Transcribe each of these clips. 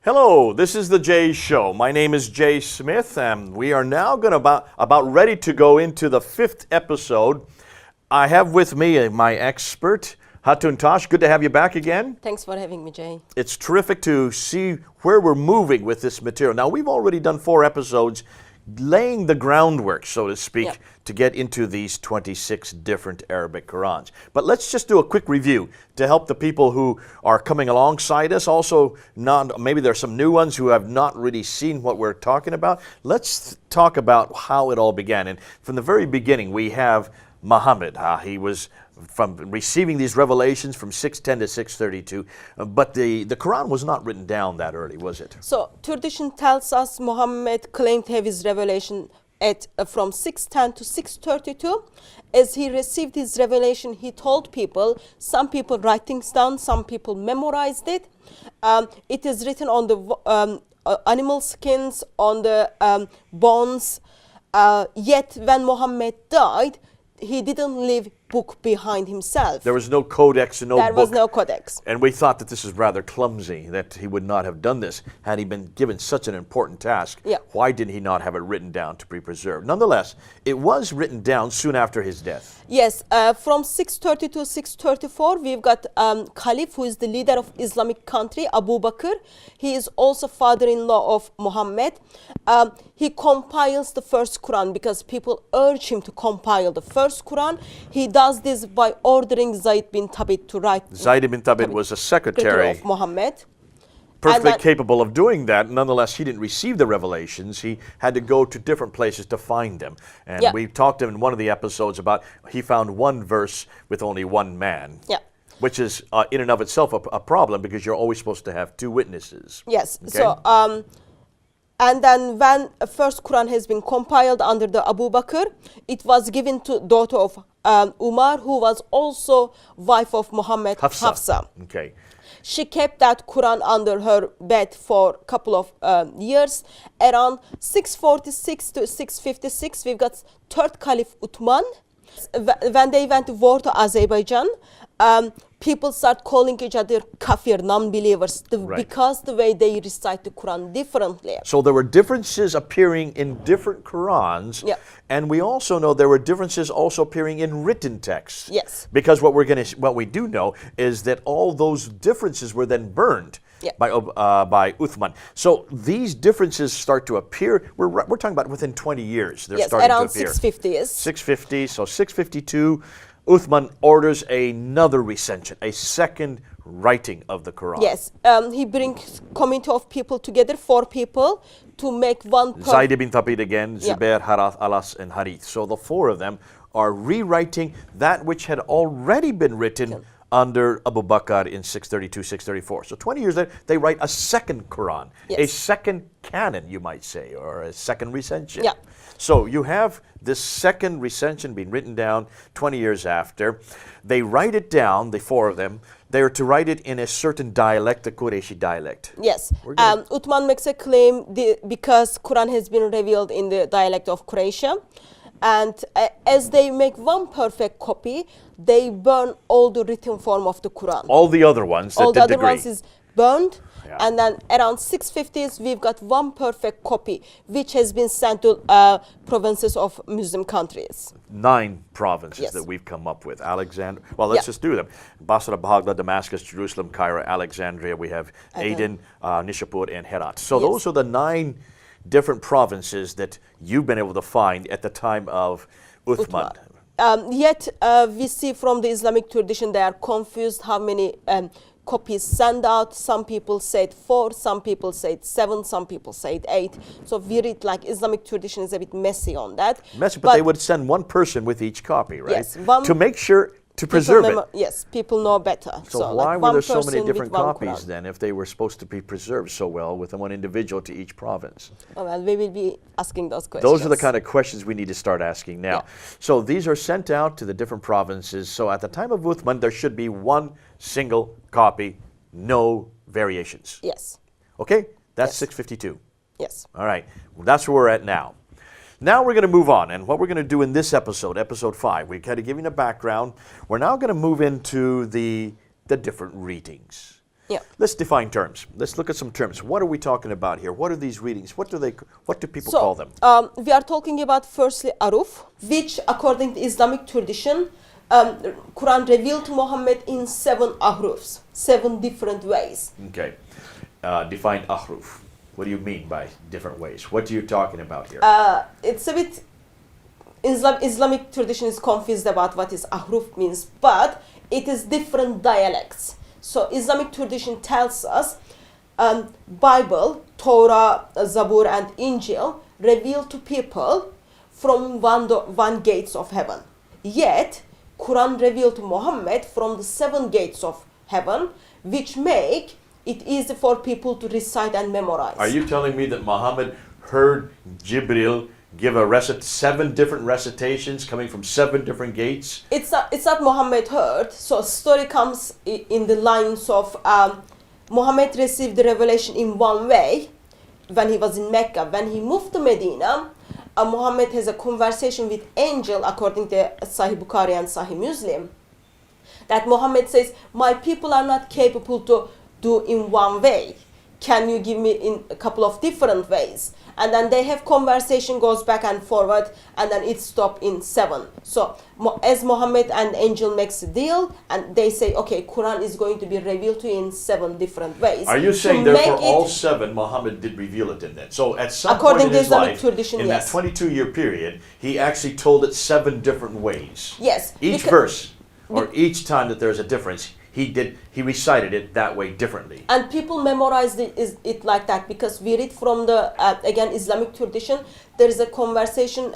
Hello, this is the Jay Show. My name is Jay Smith, and we are now going to about ready to go into the 5th episode. I have with me my expert, Hatun Tash. Good to have you back again. Thanks for having me, Jay. It's terrific to see where we're moving with this material. Now, we've already done 4 episodes laying the groundwork, so to speak, to get into these 26 different Arabic Qurans. But let's just do a quick review to help the people who are coming alongside us. Also, maybe there's some new ones who have not really seen what we're talking about. Let's talk about how it all began. And from the very beginning, we have Muhammad. He was from receiving these revelations from 610 to 632, but the Quran was not written down that early, was it? So tradition tells us Muhammad claimed to have his revelation from 610 to 632. As he received his revelation, he told people, some people write things down, some people memorized it. It is written on the animal skins, on the bones. Yet when Muhammad died, he didn't leave book behind himself. There was no codex and no book. There was no codex. And we thought that this is rather clumsy, that he would not have done this had he been given such an important task. Yeah. Why did he not have it written down to be preserved? Nonetheless, it was written down soon after his death. Yes, from 630 to 634, we've got Caliph, who is the leader of Islamic country, Abu Bakr. He is also father-in-law of Muhammad. He compiles the first Quran because people urge him to compile the first Quran. He does this by ordering Zayd bin Thabit to write. Zayd bin Thabit was a secretary of Muhammad. Perfectly capable of doing that. Nonetheless, he didn't receive the revelations. He had to go to different places to find them. And we talked in one of the episodes about he found one verse with only one man. Yeah. Which is in and of itself a problem because you're always supposed to have 2 witnesses. Yes. Okay? So, and then when a first Quran has been compiled under the Abu Bakr, it was given to daughter of Umar, who was also wife of Muhammad, Hafsa. Okay. She kept that Quran under her bed for a couple of years. Around 646 to 656, we've got third Caliph Uthman. When they went to war to Azerbaijan, people start calling each other kafir, non-believers, because the way they recite the Quran differently. So there were differences appearing in different Qurans, and we also know there were differences also appearing in written texts. Yes. Because what we do know is that all those differences were then burned. By Uthman. So these differences start to appear. We're talking about within 20 years. They're starting around to appear. 650s. 650. So 652, Uthman orders another recension, a second writing of the Quran. Yes. He brings community of people together, 4 people, to make one. Zayd bin Thabit again, Zubair, Harath, Alas, and Harith. So the 4 of them are rewriting that which had already been written under Abu Bakr in 632, 634. So 20 years later, they write a second Quran, a second canon, you might say, or a second recension. Yeah. So you have this second recension being written down 20 years after. They write it down, the 4 of them. They are to write it in a certain dialect, the Qurayshi dialect. Yes. Uthman makes a claim because Quran has been revealed in the dialect of Quraysh. And as they make one perfect copy, they burn all the written form of the Quran. All the other ones all the other ones is burned. Yeah. And then around 650s, we've got one perfect copy, which has been sent to provinces of Muslim countries. 9 provinces that we've come up with. Alexandria. Well, let's just do them. Basra, Baghdad, Damascus, Jerusalem, Cairo, Alexandria. We have Aden, Nishapur, and Herat. So those are the 9 different provinces that you've been able to find at the time of Uthman. Yet we see from the Islamic tradition they are confused how many copies send out. Some people said 4, some people said 7, some people said 8. So we read like Islamic tradition is a bit messy on that. Messy, but they would send one person with each copy, right? Yes. To make sure to preserve it. Yes, people know better. So why were there so many different copies then if they were supposed to be preserved so well with one individual to each province? Oh, well, we will be asking those questions. Those are the kind of questions we need to start asking now. So these are sent out to the different provinces. So at the time of Uthman, there should be one single copy, no variations. Yes. Okay? That's 652. Yes. All right. Well, that's where we're at now. Now we're going to move on, and what we're going to do in this episode, episode 5, we've kind of given a background. We're now going to move into the different readings. Yeah. Let's define terms. Let's look at some terms. What are we talking about here? What are these readings? What do people call them? We are talking about firstly Ahruf, which according to Islamic tradition, Quran revealed to Muhammad in 7 Ahrufs, 7 different ways. Okay. Define Ahruf. What do you mean by different ways? What are you talking about here? It's a bit, Islamic tradition is confused about what is Ahruf means, but it is different dialects. So Islamic tradition tells us Bible, Torah, Zabur and Injil revealed to people from one gates of heaven. Yet Quran revealed to Muhammad from the 7 gates of heaven, which make it easy for people to recite and memorize. Are you telling me that Muhammad heard Jibril give 7 different recitations coming from 7 different gates? It's not Muhammad heard. So story comes in the lines of Muhammad received the revelation in one way when he was in Mecca. When he moved to Medina, Muhammad has a conversation with angel according to Sahih Bukhari and Sahih Muslim. That Muhammad says, my people are not capable to do in one way. Can you give me in a couple of different ways? And then they have conversation, goes back and forward, and then it stopped in 7. So as Muhammad and angel makes a deal, and they say, okay, Quran is going to be revealed to you in 7 different ways. Are you saying therefore all 7 Muhammad did reveal it in that? So at some according point in to his Islamic life, tradition, in yes. that 22-year period, he actually told it 7 different ways. Yes. Each verse, or each time that there's a difference, he recited it that way differently. And people memorized it like that because we read from the, again, Islamic tradition, there is a conversation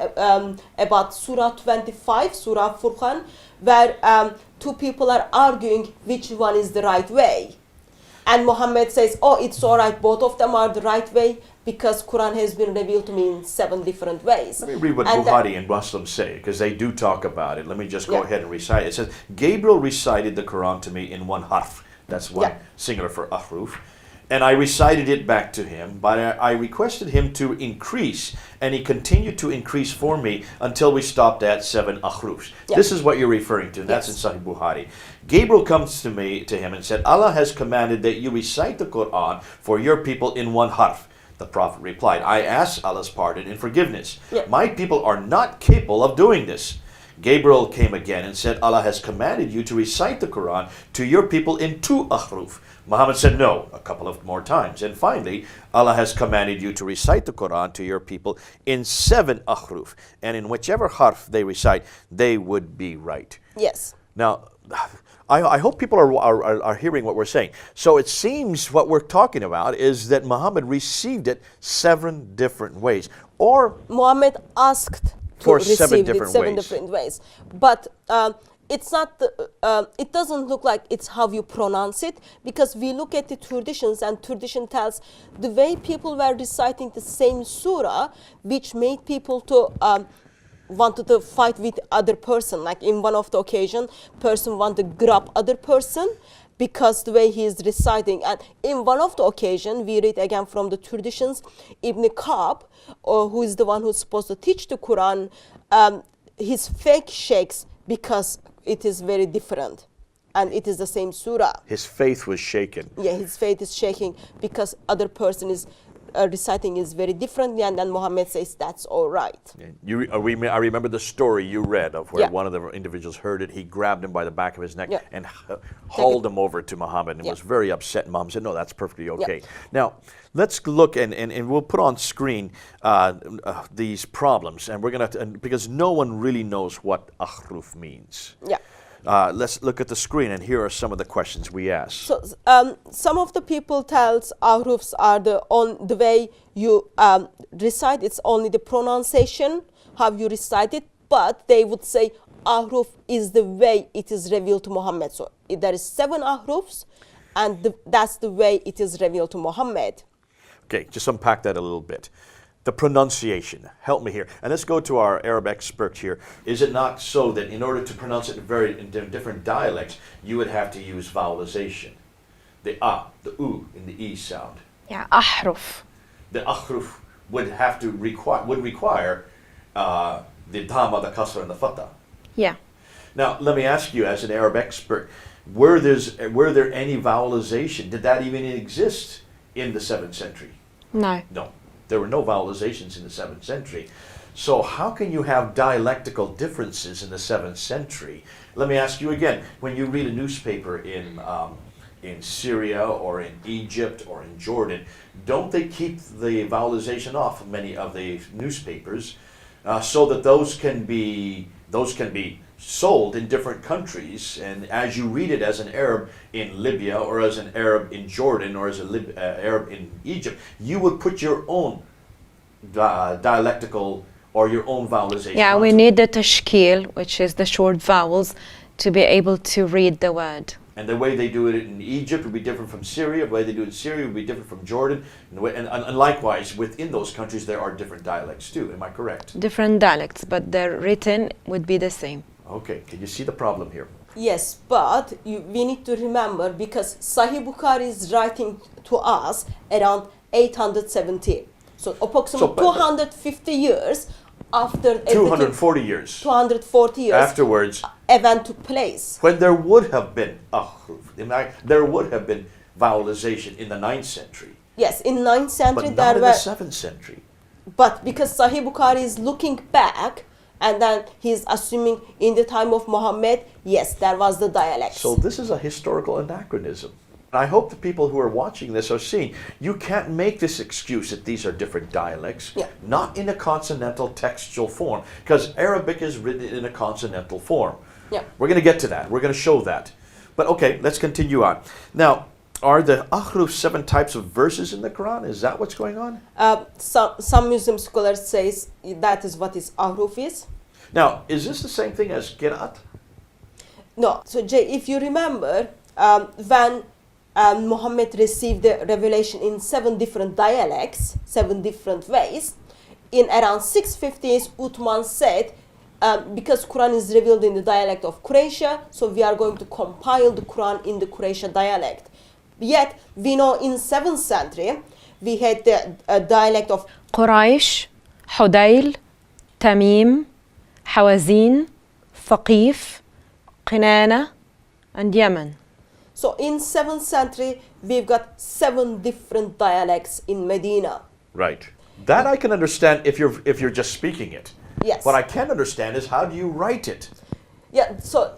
about Surah 25, Surah Furqan, where 2 people are arguing which one is the right way. And Muhammad says, oh, it's all right, both of them are the right way because Quran has been revealed to me in 7 different ways. Let me read what Bukhari and Muslim say, because they do talk about it. Let me just go ahead and recite it. It says, Gabriel recited the Quran to me in 1 harf. That's one singular for ahruf. And I recited it back to him, but I requested him to increase, and he continued to increase for me until we stopped at 7 ahrufs. This is what you're referring to, and that's in Sahih Bukhari. Gabriel comes to him and said, Allah has commanded that you recite the Quran for your people in 1 harf. The Prophet replied, I ask Allah's pardon and forgiveness. My people are not capable of doing this. Gabriel came again and said, Allah has commanded you to recite the Quran to your people in 2 ahruf. Muhammad said no, a couple of more times. And finally, Allah has commanded you to recite the Quran to your people in 7 ahruf. And in whichever harf they recite, they would be right. Yes. Now, I hope people are hearing what we're saying. So it seems what we're talking about is that Muhammad received it 7 different ways. Or Muhammad asked to receive 7 it different 7 ways. different ways. But it's not, it doesn't look like it's how you pronounce it, because we look at the traditions, and tradition tells the way people were reciting the same surah, which made people to wanted to fight with other person. Like in one of the occasion, person wanted to grab other person because the way he is reciting. And in one of the occasion, we read again from the traditions, Ibn Ka'b, who is the one who's supposed to teach the Quran, his faith shakes because it is very different. And it is the same surah. His faith was shaken. Yeah, his faith is shaking because other person is reciting is very differently, and then Muhammad says that's all right. I remember the story you read of where one of the individuals heard it. He grabbed him by the back of his neck and hauled him over to Muhammad and was very upset. And Muhammad said, no, that's perfectly okay. Now, let's look and we'll put on screen these problems. And we're going to, because no one really knows what ahruf means. Yeah. Let's look at the screen, and here are some of the questions we asked. So, some of the people tells ahrufs are the way you recite. It's only the pronunciation, how you recite it. But they would say ahruf is the way it is revealed to Muhammad. So there is 7 ahrufs, and that's the way it is revealed to Muhammad. Okay, just unpack that a little bit. The pronunciation, help me here. And let's go to our Arab expert here. Is it not so that in order to pronounce it in different dialects, you would have to use vowelization? The the u in the e sound. Yeah, ahruf. The ahruf would require the dhamma, the kasra, and the fatha. Yeah. Now, let me ask you as an Arab expert, were there any vowelization? Did that even exist in the 7th century? No. No, there were no vowelizations in the 7th century. So how can you have dialectical differences in the 7th century? Let me ask you again, when you read a newspaper in Syria or in Egypt or in Jordan, don't they keep the vowelization off many of the newspapers so that those can be sold in different countries, and as you read it as an Arab in Libya or as an Arab in Jordan or as an Arab in Egypt, you would put your own dialectical or your own vowelization. Yeah, we need the tashkil, which is the short vowels, to be able to read the word. And the way they do it in Egypt would be different from Syria. The way they do it in Syria would be different from Jordan. And likewise, within those countries, there are different dialects too. Am I correct? Different dialects, but their written would be the same. Okay, can you see the problem here? Yes, but we need to remember, because Sahih Bukhari is writing to us around 870. So approximately 250 years after 240 years 240 years afterwards, event took place. when there would have been there would have been vowelization in the 9th century, Yes, in 9th century but there not in the were, 7th century. but because Sahih Bukhari is looking back, and then he's assuming in the time of Muhammad, yes, there was the dialect. So this is a historical anachronism. I hope the people who are watching this are seeing you can't make this excuse that these are different dialects, Yeah. not in a consonantal textual form, because Arabic is written in a consonantal form. Yeah. We're going to get to that. We're going to show that. But okay, let's continue on. Now, are the Ahruf 7 types of verses in the Quran? Is that what's going on? Some Muslim scholars says that is what is Ahruf is. Now, is this the same thing as Qira'at? No. So Jay, if you remember, when Muhammad received the revelation in 7 different dialects, 7 different ways, in around 650s, Uthman said, because Quran is revealed in the dialect of Quraysh, so we are going to compile the Quran in the Quraysh dialect. Yet, we know in 7th century, we had the dialect of Quraysh, Hudayl, Tamim, Hawazin, Thaqif, Qinana, and Yemen. So in 7th century, we've got 7 different dialects in Medina. Right. That I can understand if you're just speaking it. Yes. What I can't understand is how do you write it? Yeah, so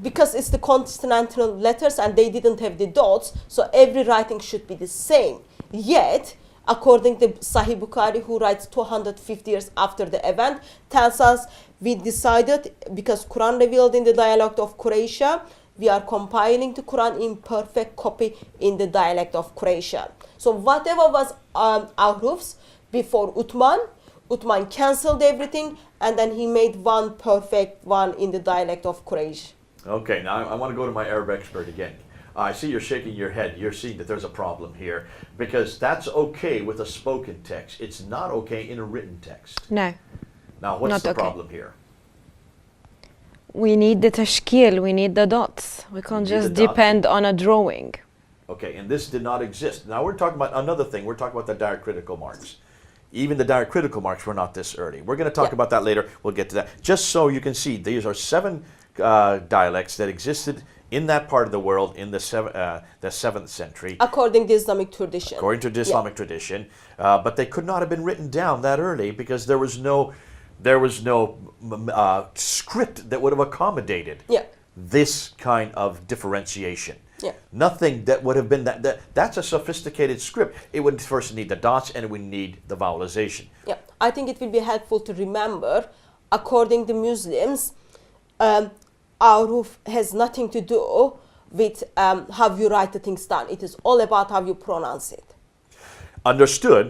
because it's the consonantal letters and they didn't have the dots, so every writing should be the same. Yet, according to Sahih Bukhari, who writes 250 years after the event, tells us we decided, because Quran revealed in the dialect of Quraysh, we are compiling the Quran in perfect copy in the dialect of Quraysh. So whatever was Ahrufs before Uthman cancelled everything, and then he made one perfect one in the dialect of Quraysh. Okay, now I want to go to my Arab expert again. I see you're shaking your head. You're seeing that there's a problem here, because that's okay with a spoken text. It's not okay in a written text. No. Now, what's Not the okay. problem here? We need the tashkil, we need the dots. We can't You need just the dots. depend on a drawing. Okay, and this did not exist. Now we're talking about another thing. We're talking about the diacritical marks. Even the diacritical marks were not this early. We're going to talk Yeah. about that later. We'll get to that. Just so you can see, these are 7 dialects that existed in that part of the world in the 7th century, According to Islamic tradition. according to the Islamic tradition. But they could not have been written down that early because there was no script that would have accommodated Yeah. this kind of differentiation. Yeah. Nothing that would have been that's a sophisticated script. It would first need the dots and it would need the vowelization. Yeah, I think it will be helpful to remember, according to Muslims, Ahruf has nothing to do with how you write the things down. It is all about how you pronounce it. Understood,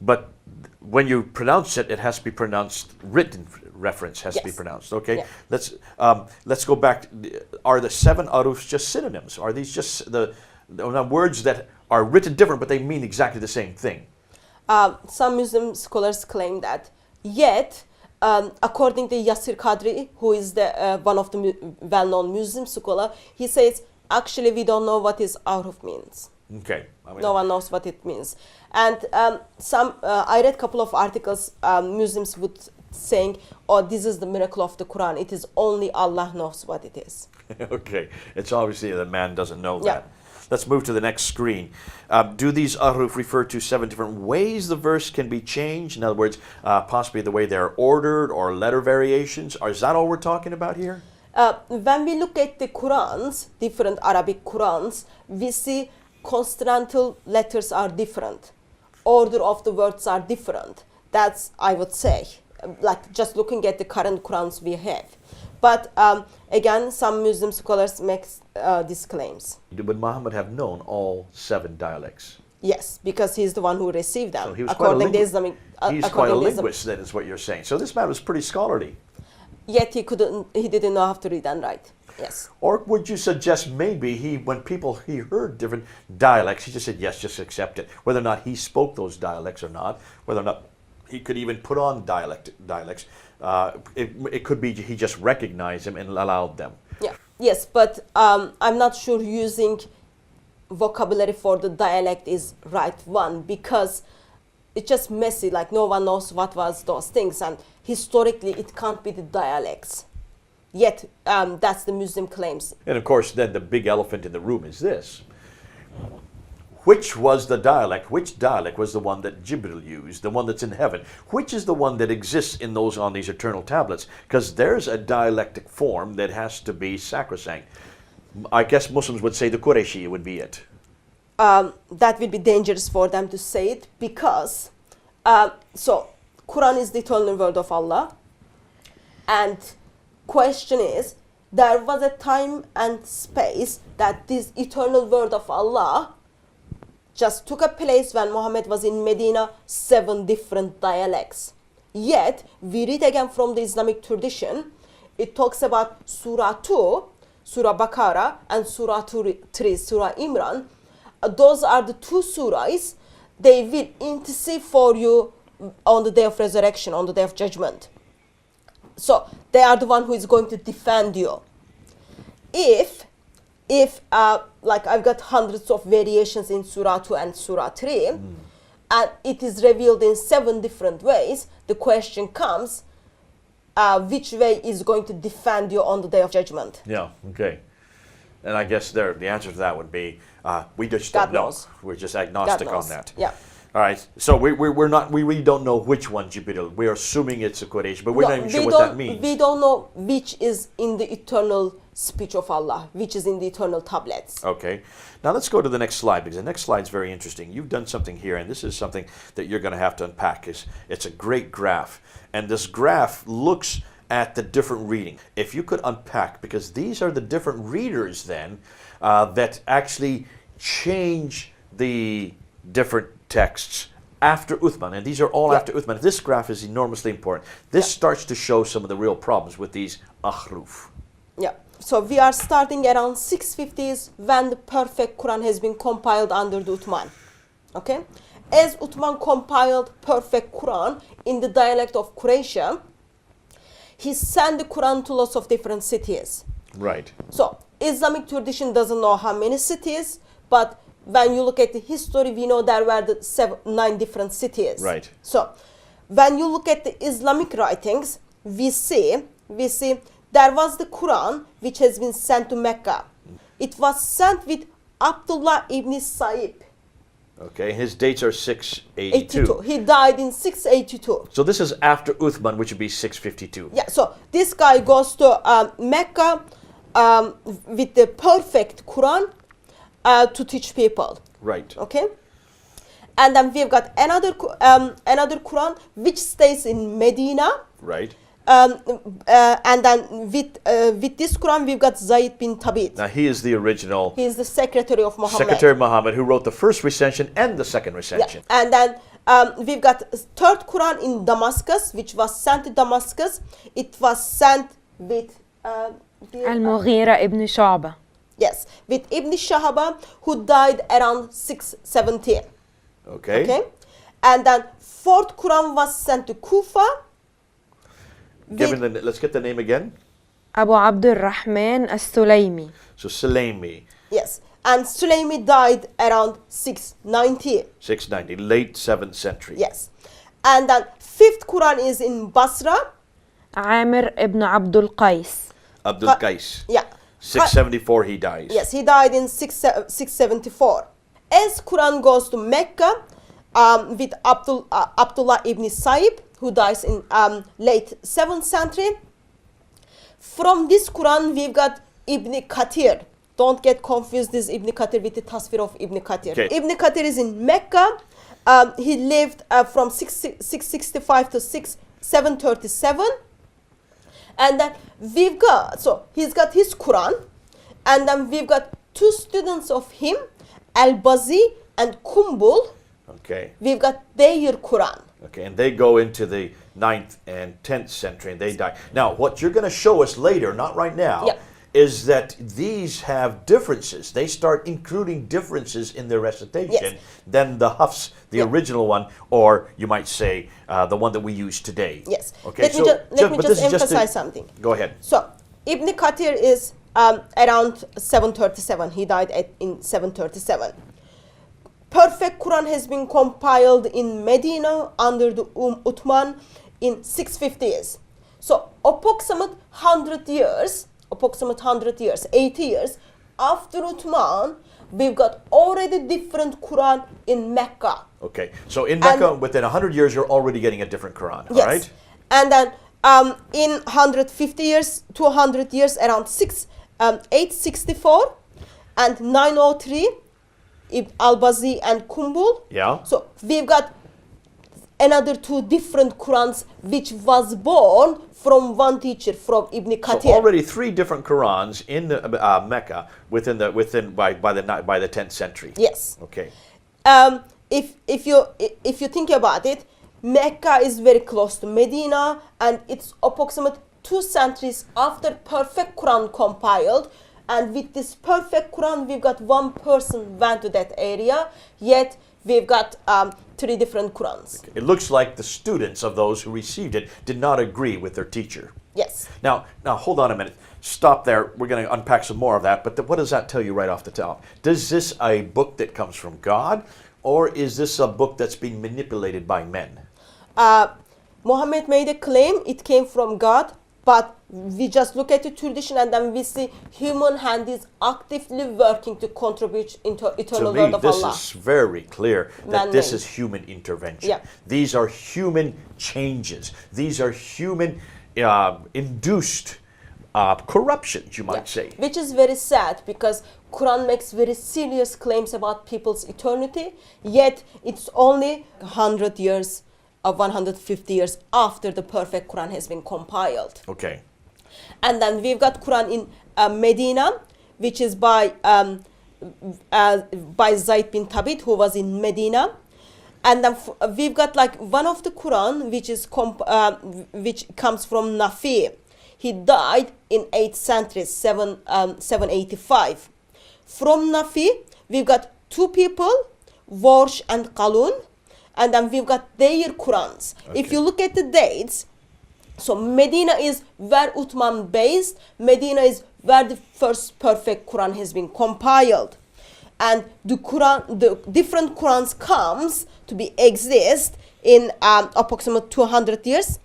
but when you pronounce it, it has to be pronounced. Written reference has to be Yes. pronounced. Okay, Yeah. let's go back. Are the 7 Ahrufs just synonyms? Are these just the words that are written different, but they mean exactly the same thing? Some Muslim scholars claim that. Yet, according to Yasir Qadri, who is the one of the well-known Muslim scholar, he says, actually, we don't know what is Ahruf means. Okay, I mean, No one knows what it means. And I read a couple of articles. Muslims would saying, oh, this is the miracle of the Quran. It is only Allah knows what it is. Okay, it's obviously that man doesn't know Yeah. that. Let's move to the next screen. Do these ahruf refer to 7 different ways the verse can be changed? In other words, possibly the way they're ordered or letter variations? Or is that all we're talking about here? When we look at the Qurans, different Arabic Qurans, we see consonantal letters are different. Order of the words are different. That's, I would say, like just looking at the current Qurans we have. But again, some Muslim scholars make these claims. Would Muhammad have known all 7 dialects? Yes, because he's the one who received them. So he was according to quite a Islamic, He's quite a according to Islam. linguist, then, is what you're saying. So this man was pretty scholarly. Yet he didn't know how to read and write. Yes. Or would you suggest maybe when he heard different dialects, he just said, yes, just accept it. Whether or not he spoke those dialects or not, whether or not he could even put on dialects, it could be he just recognized them and allowed them. Yeah. Yes, but I'm not sure using vocabulary for the dialect is right one, because it's just messy, like no one knows what was those things, and historically it can't be the dialects. Yet that's the Muslim claims. And of course, then the big elephant in the room is this. Which was the dialect? Which dialect was the one that Jibril used, the one that's in heaven? Which is the one that exists on these eternal tablets? Because there's a dialectic form that has to be sacrosanct. I guess Muslims would say the Qurayshi would be it. That will be dangerous for them to say it, because so Quran is the eternal word of Allah, and question is, there was a time and space that this eternal word of Allah just took a place when Muhammad was in Medina, 7 different dialects. Yet we read again from the Islamic tradition, it talks about Surah 2, Surah Baqarah, and Surah 3, Surah Imran. Those are the 2 surahs. They will intercede for you on the day of resurrection, on the day of judgment. So they are the one who is going to defend you. If like I've got hundreds of variations in Surah 2 and Surah 3, and it is revealed in 7 different ways, the question comes, which way is going to defend you on the day of judgment? Yeah, okay. And I guess the answer to that would be, we just God don't know. knows. We're just God agnostic on knows. that. Yeah. All right, so we really don't know which one Jibril. We're assuming it's a Quraysh, but we're not even sure what that means. We don't know which is in the eternal speech of Allah, which is in the eternal tablets. Okay, now let's go to the next slide, because the next slide is very interesting. You've done something here, and this is something that you're going to have to unpack. It's a great graph, and this graph looks at the different reading. If you could unpack, because these are the different readers then that actually change the different texts after Uthman, and these are all after Uthman. This graph is enormously important. This starts to show some of the real problems with these ahruf. Yeah. So we are starting around 650s when the perfect Quran has been compiled under the Uthman. Okay? As Uthman compiled perfect Quran in the dialect of Quraysh, he sent the Quran to lots of different cities. Right. So Islamic tradition doesn't know how many cities, but when you look at the history, we know there were the 9 different cities. Right. So when you look at the Islamic writings, we see there was the Quran which has been sent to Mecca. It was sent with Abdullah ibn Sa'ib. Okay, his dates are 682. He died in 682. So this is after Uthman, which would be 652. Yeah, so this guy goes to Mecca with the perfect Quran to teach people. Right. Okay, and then we've got another Quran which stays in Medina. Right. And then with this Quran we've got Zayd bin Thabit. Now he is the original. He is the secretary of Muhammad. Secretary of Muhammad, who wrote the first recension and the second recension. Yeah. And then we've got third Quran in Damascus, which was sent to Damascus. It was sent with Al-Mughira ibn Shu'ba. Yes, with Ibn Shahaba, who died around 617. Okay. Okay, and then fourth Quran was sent to Kufa. Let's get the name again. Abu Abdul Rahman as-Sulaymi. So Sulaimi. Yes, and Sulaimi died around 690. 690, late 7th century. Yes, and then fifth Quran is in Basra. عامر ابن عبد القيس. Abdul Qais. Yeah. 674 he dies. Yes, he died in 674. As Quran goes to Mecca with Abdullah ibn Saib, who dies in late 7th century. From this Quran, we've got Ibn Kathir. Don't get confused this Ibn Kathir with the Tasfir of Ibn Kathir. Okay. Ibn Kathir is in Mecca. He lived from 665 to 737. And then we've got, so he's got his Quran. And then we've got two students of him, Al-Bazi and Kumbul. Okay. We've got their Quran. Okay, and they go into the 9th and 10th century and they die. Now, what you're going to show us later, not right now, Yeah. is that these have differences. They start including differences in their recitation than the Hafs, the original one, or you might say the one that we use today. Yes. Okay, Let me but just this is emphasize something. Go ahead. So, Ibn Kathir is around 737. He died in 737. Perfect Quran has been compiled in Medina under the Uthman in 650s. So, approximate 100 years, 80 years after Uthman, we've got already different Quran in Mecca. Okay, so in Mecca, within 100 years, you're already getting a different Quran, Yes. all right? And then in 150 years, 200 years, around 864 and 903, Al-Bazi and Kumbul. Yeah. So we've got another two different Qurans which was born from one teacher, from Ibn Kathir. So already three different Qurans in the, Mecca by the 10th century. Yes. Okay. If you think about it, Mecca is very close to Medina, and it's approximate 2 centuries after perfect Quran compiled. And with this perfect Quran, we've got one person went to that area, yet we've got 3 different Qurans. It looks like the students of those who received it did not agree with their teacher. Yes. Now hold on a minute. Stop there. We're going to unpack some more of that. But what does that tell you right off the top? Is this a book that comes from God, or is this a book that's being manipulated by men? Muhammad made a claim it came from God, but we just look at the tradition and then we see human hand is actively working to contribute into eternal word of To me, Allah. this is very clear that this Man-made. is human intervention. Yeah. These are human changes. These are human induced corruptions, you might say. Which is very sad, because Quran makes very serious claims about people's eternity, yet it's only 100 years or 150 years after the perfect Quran has been compiled. Okay. And then we've got Quran in Medina, which is by Zayd bin Thabit, who was in Medina. And then we've got like one of the Quran which is which comes from Nafi. He died in 8th century, 785. From Nafi, we've got 2 people, Warsh and Qalun, and then we've got their Qurans. Okay. If you look at the dates, so Medina is where Uthman based. Medina is where the first perfect Quran has been compiled. And the Quran, the different Qurans comes to be exist in approximately 200 years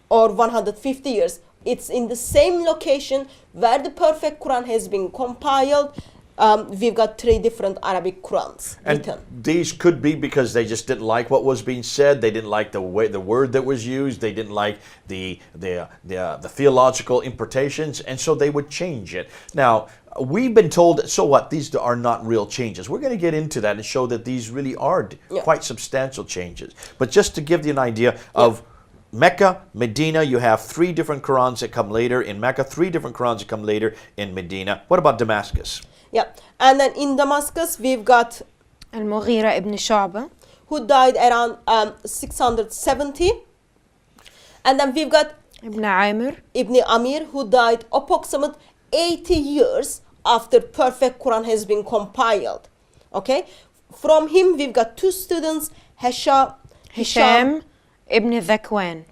or 150 years. It's in the same location where the perfect Quran has been compiled. We've got 3 different Arabic Qurans written. And these could be because they just didn't like what was being said. They didn't like the word that was used. They didn't like the theological interpretations, and so they would change it. Now, we've been told, so what? These are not real changes. We're going to get into that and show that these really are quite substantial changes. But just to give you an idea of Mecca, Medina, you have 3 different Qurans that come later. In Mecca, 3 different Qurans that come later in Medina. What about Damascus? Yeah, and then in Damascus we've got المغيرة ابن شعبة, who died around 670, and then we've got ابن عامر, Ibn Amir, who died approximately 80 years after perfect Quran has been compiled. Okay, from him we've got 2 students, هشام ابن ذكوان.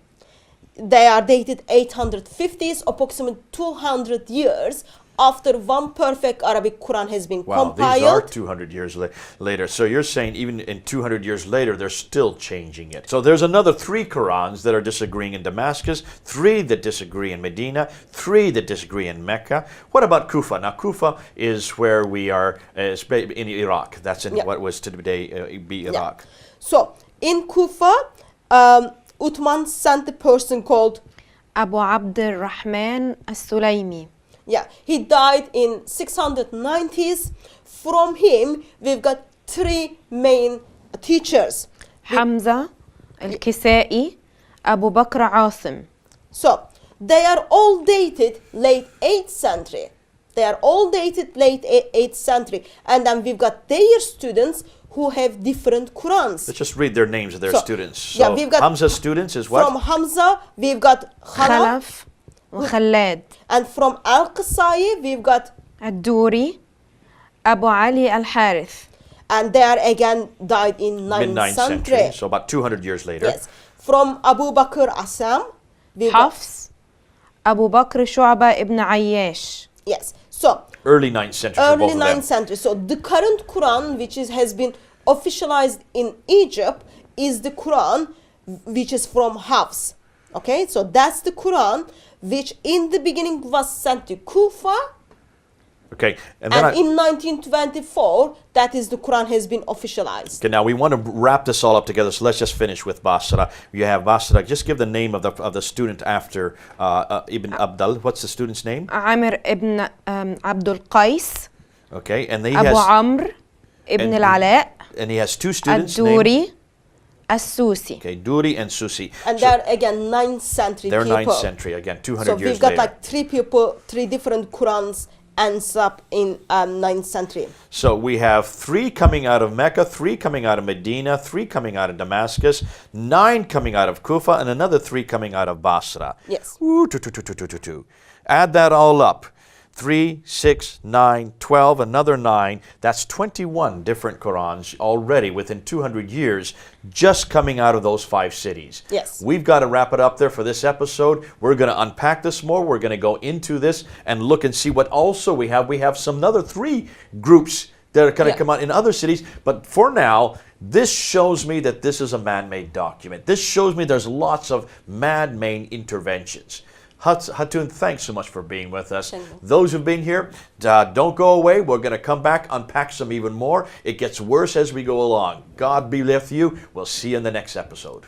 They are dated 850s, approximately 200 years after one perfect Arabic Quran has been Wow, compiled. these are 200 years later. So you're saying even in 200 years later, they're still changing it. So there's another 3 Qurans that are disagreeing in Damascus, 3 that disagree in Medina, 3 that disagree in Mecca. What about Kufa? Now, Kufa is where we are in Iraq. That's in what was today be Iraq. So in Kufa, Uthman sent a person called Abu Abd al-Rahman al-Sulaymi. Yeah, he died in 690s. From him, we've got 3 main teachers. Hamza al-Kisai, Abu Bakr Asim. So they are all dated late 8th century. They are all dated late 8th century. And then we've got their students who have different Qurans. Let's just read their names of their students. So yeah, we've got Hamza's students is what? From Hamza, we've got Khalaf. Khalaf Khallad. And from Al-Qasai, we've got Ad-Duri, Abu Ali al-Harith. and they are again died in 9th Mid-9th century. So about 200 years later. Yes. From Abu Bakr Asam, we've got, Hafs, Abu Bakr Shu'ba ibn Ayyash. yes. So Early 9th century for early both of them. 9th century. So the current Quran, which has been officialized in Egypt, is the Quran which is from Hafs. Okay, so that's the Quran which in the beginning was sent to Kufa, Okay, and and then in 1924, that is the Quran has been officialized. okay, now we want to wrap this all up together, so let's just finish with Basra. You have Basra. Just give the name of the student after Ibn Abdal. What's the student's name? Amr ibn Abdul Qais, Okay, and he Abu has Amr ibn al-Ala, and he has 2 students named. Ad-Duri, As-Susi. Okay, Duri and Susi. And So they're again 9th century they're people. 9th century again, 200 So years we've got later. like 3 people, 3 different Qurans ends up in 9th century. So we have 3 coming out of Mecca, 3 coming out of Medina, 3 coming out of Damascus, 9 coming out of Kufa, and another 3 coming out of Basra. Yes. Ooh, two. Add that all up. 3, 6, 9, 12, another 9. That's 21 different Qurans already within 200 years just coming out of those 5 cities. Yes. We've got to wrap it up there for this episode. We're going to unpack this more. We're going to go into this and look and see what also we have. We have some another 3 groups that are going to come out in other cities. But for now, this shows me that this is a man-made document. This shows me there's lots of man-made interventions. Hatun, thanks so much for being with us. Those who've been here, don't go away. We're going to come back, unpack some even more. It gets worse as we go along. God be with you. We'll see you in the next episode.